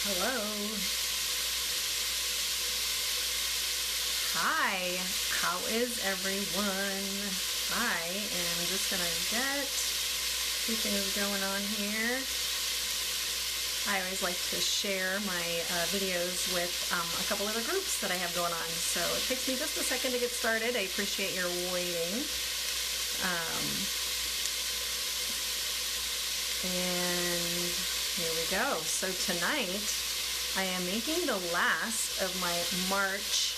Hello. Hi. How is everyone? I am just gonna get two things going on here. I always like to share my videos with a couple other groups that I have going on. So it takes me just a second to get started. I appreciate your waiting. And here we go. So tonight I am making the last of my March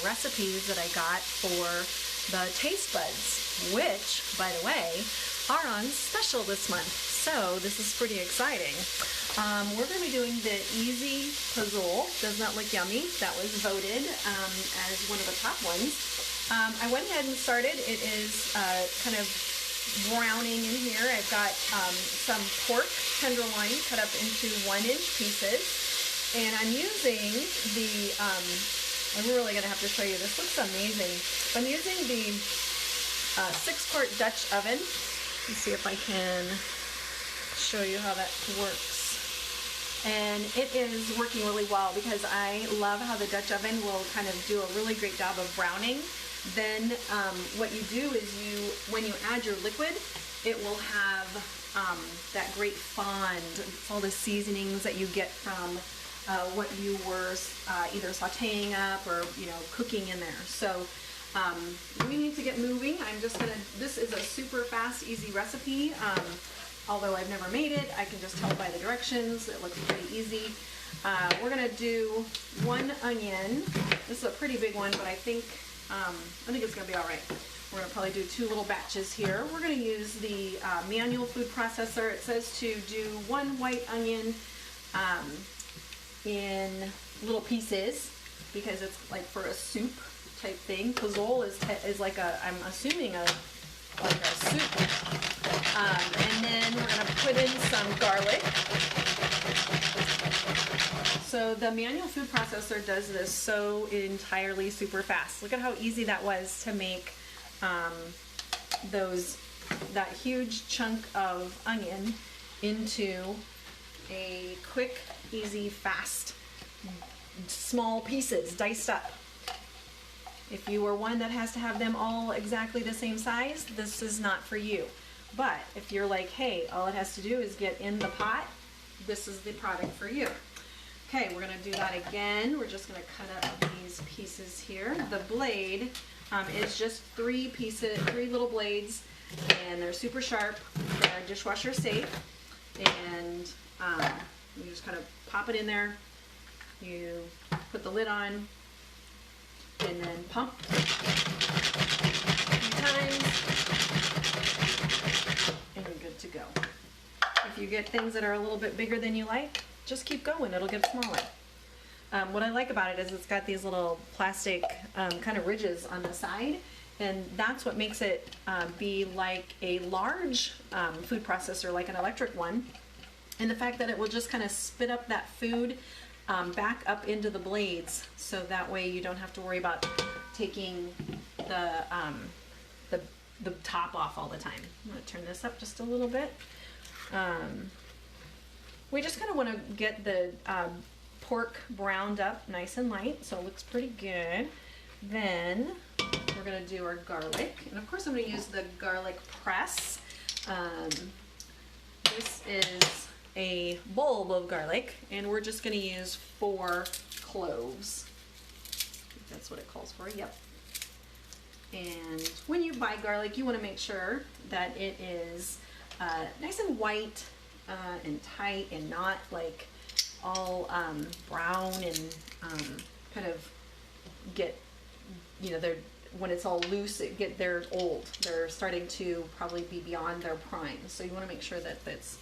recipes that I got for the taste buds, which, by the way, are on special this month. So this is pretty exciting. We're going to be doing the easy puzzle. Does not look yummy. That was voted as one of the top ones. I went ahead and started. It is kind of browning in here. I've got some pork tenderloin cut up into 1-inch pieces, and I'm using the I'm really gonna have to show you, this looks amazing. I'm using the 6-quart Dutch oven. Let's see if I can show you how that works. And it is working really well because I love how the Dutch oven will kind of do a really great job of browning. Then what you do is when you add your liquid, it will have that great fond. It's all the seasonings that you get from what you were either sauteing up or cooking in there. So we need to get moving. This is a super fast, easy recipe. Although I've never made it, I can just tell by the directions. It looks pretty easy. We're gonna do 1 onion. This is a pretty big one, but I think it's gonna be all right. We're gonna probably do 2 little batches here. We're gonna use the manual food processor. It says to do 1 white onion in little pieces because it's like for a soup type thing. Pozole is like I'm assuming like a soup. And then we're gonna put in some garlic. So the manual food processor does this so entirely super fast. Look at how easy that was to make that huge chunk of onion into a quick, easy, fast, small pieces, diced up. If you are one that has to have them all exactly the same size, this is not for you. But if you're like, hey, all it has to do is get in the pot, this is the product for you. Okay, we're gonna do that again. We're just gonna cut up these pieces here. The blade is just 3 little blades, and they're super sharp. They're dishwasher safe, and you just kind of pop it in there. You put the lid on, and then pump a few times, and you're good to go. If you get things that are a little bit bigger than you like, just keep going, it'll get smaller. What I like about it is it's got these little plastic kind of ridges on the side, and that's what makes it be like a large food processor, like an electric one. And the fact that it will just kind of spit up that food back up into the blades, so that way you don't have to worry about taking the top off all the time. I'm going to turn this up just a little bit. We just kind of want to get the pork browned up nice and light, so it looks pretty good. Then we're going to do our garlic, and of course I'm going to use the garlic press. This is a bulb of garlic, and we're just going to use 4 cloves. I think that's what it calls for, yep. And when you buy garlic, you want to make sure that it is nice and white and tight, and not like all brown and kind of get, when it's all loose, they're old. They're starting to probably be beyond their prime. So you want to make sure that it's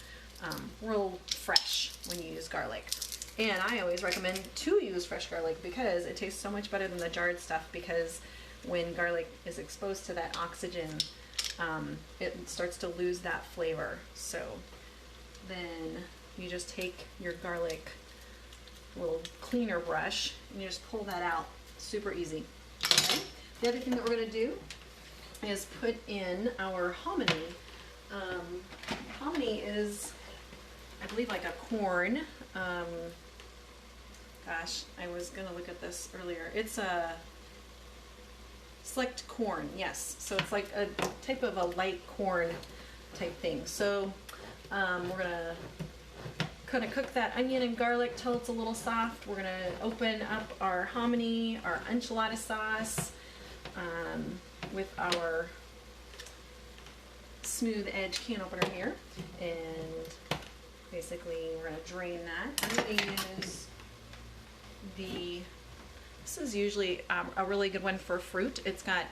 real fresh when you use garlic. And I always recommend to use fresh garlic because it tastes so much better than the jarred stuff, because when garlic is exposed to that oxygen, it starts to lose that flavor. So then you just take your garlic little cleaner brush and you just pull that out. Super easy. Okay? The other thing that we're going to do is put in our hominy. Hominy is, I believe, like a corn. Gosh, I was gonna look at this earlier. It's a select corn, yes. So it's like a type of a light corn type thing. So we're gonna kind of cook that onion and garlic till it's a little soft. We're gonna open up our hominy, our enchilada sauce, with our smooth edge can opener here, and basically we're gonna drain that. I'm gonna use this is usually a really good one for fruit. It's got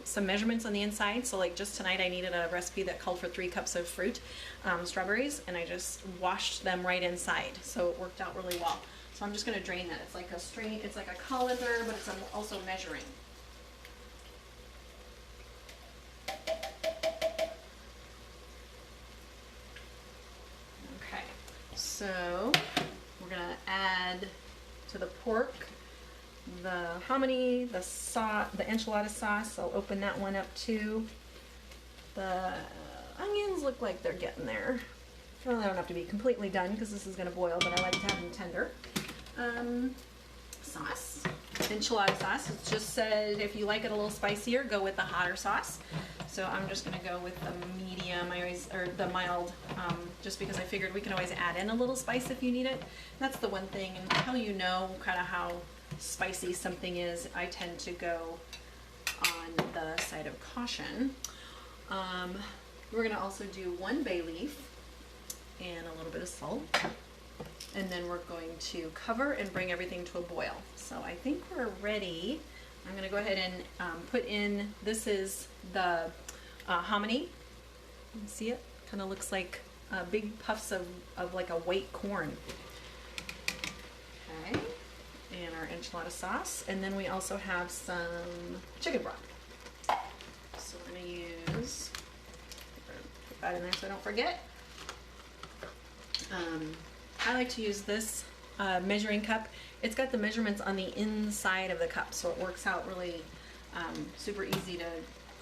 some measurements on the inside. So like just tonight I needed a recipe that called for 3 cups of fruit, strawberries, and I just washed them right inside. So it worked out really well. So I'm just gonna drain that. It's like a strain, it's like a colander, but it's also measuring. Okay, so we're gonna add to the pork the hominy, the enchilada sauce. I'll open that one up too. The onions look like they're getting there. Well, they don't have to be completely done because this is going to boil, but I like to have them tender. Sauce, enchilada sauce. It just said if you like it a little spicier, go with the hotter sauce. So I'm just going to go with the medium, or the mild, just because I figured we can always add in a little spice if you need it. That's the one thing, and until you know kind of how spicy something is, I tend to go on the side of caution. We're going to also do 1 bay leaf and a little bit of salt, and then we're going to cover and bring everything to a boil. So I think we're ready. I'm going to go ahead and put in, this is the hominy. You see it? Kind of looks like big puffs of like a white corn. Okay. And our enchilada sauce, and then we also have some chicken broth. So we're going to use, put that in there so I don't forget. I like to use this measuring cup. It's got the measurements on the inside of the cup, so it works out really super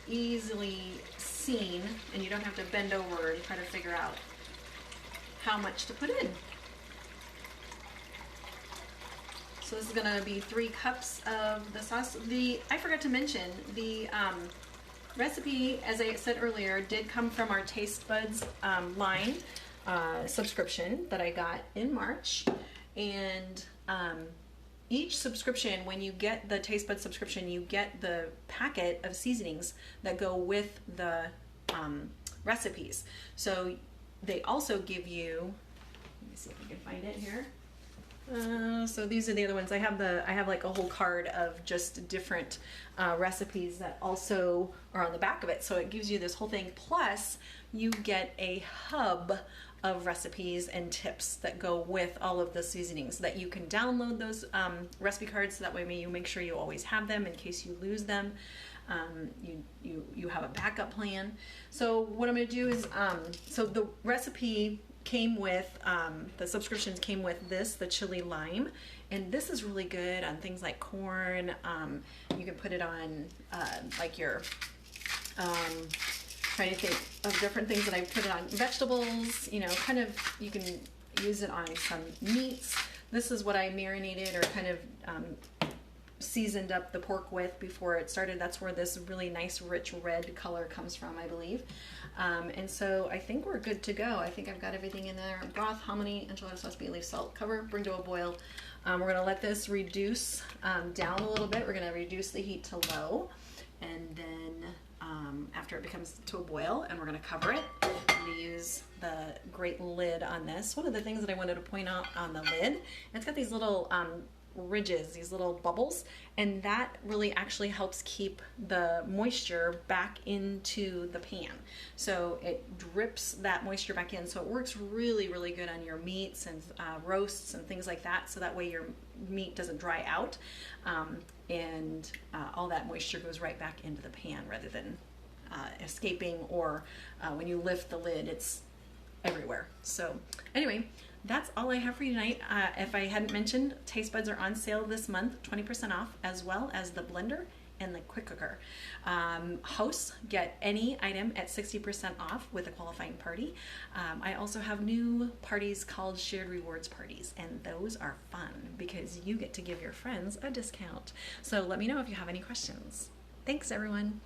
easily seen, and you don't have to bend over and try to figure out how much to put in. So this is going to be 3 cups of the sauce. I forgot to mention, the recipe, as I said earlier, did come from our Taste Buds line subscription that I got in March. And each subscription, when you get the Taste Buds subscription, you get the packet of seasonings that go with the recipes. So they also give you, let me see if I can find it here. So these are the other ones. I have like a whole card of just different recipes that also are on the back of it. So it gives you this whole thing. Plus you get a hub of recipes and tips that go with all of the seasonings that you can download those recipe cards. So that way you make sure you always have them in case you lose them. You have a backup plan. So what I'm going to do is, so the recipe came with, the subscriptions came with this, the chili lime, and this is really good on things like corn. You can put it on like your, trying to think of different things that I put it on, vegetables, you know, kind of, you can use it on some meats. This is what I marinated or kind of seasoned up the pork with before it started. That's where this really nice rich red color comes from, I believe. And so I think we're good to go. I think I've got everything in there. Broth, hominy, enchilada sauce, bay leaf, salt. Cover, bring to a boil. We're going to let this reduce down a little bit. We're going to reduce the heat to low, and then after it becomes to a boil, and we're going to cover it. I'm going to use the great lid on this. One of the things that I wanted to point out on the lid, it's got these little ridges, these little bubbles, and that really actually helps keep the moisture back into the pan. So it drips that moisture back in. So it works really, really good on your meats and roasts and things like that. So that way your meat doesn't dry out, and all that moisture goes right back into the pan rather than escaping, or when you lift the lid, it's everywhere. So anyway, that's all I have for you tonight. If I hadn't mentioned, Taste Buds are on sale this month, 20% off, as well as the blender and the quick cooker. Hosts get any item at 60% off with a qualifying party. I also have new parties called shared rewards parties, and those are fun because you get to give your friends a discount. So let me know if you have any questions. Thanks, everyone.